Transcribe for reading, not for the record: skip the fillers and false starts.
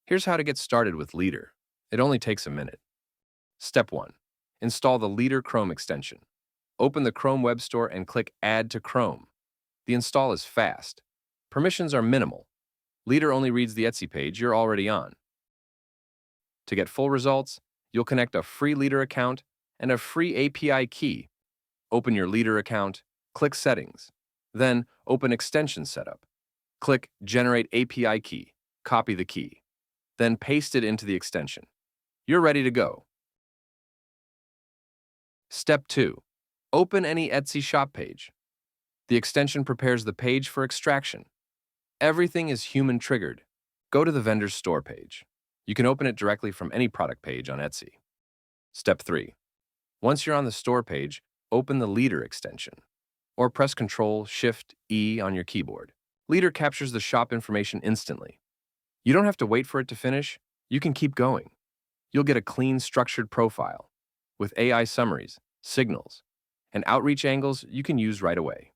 Here's how to get started with Lead3r. It only takes a minute. Step 1. Install the Lead3r Chrome extension. Open the Chrome Web Store and click Add to Chrome. The install is fast. Permissions are minimal. Lead3r only reads the Etsy page you're already on. To get full results, you'll connect a free Lead3r account and a free API key. Open your Lead3r account, click Settings. Then, open Extension Setup. Click Generate API Key. Copy the key. Then paste it into the extension. You're ready to go. Step 2. Open any Etsy shop page. The extension prepares the page for extraction. Everything is human-triggered. Go to the vendor's store page. You can open it directly from any product page on Etsy. Step 3. Once you're on the store page, open the Lead3r extension, or press Ctrl-Shift-E on your keyboard. Lead3r captures the shop information instantly. You don't have to wait for it to finish. You can keep going. You'll get a clean, structured profile with AI summaries, signals, and outreach angles you can use right away.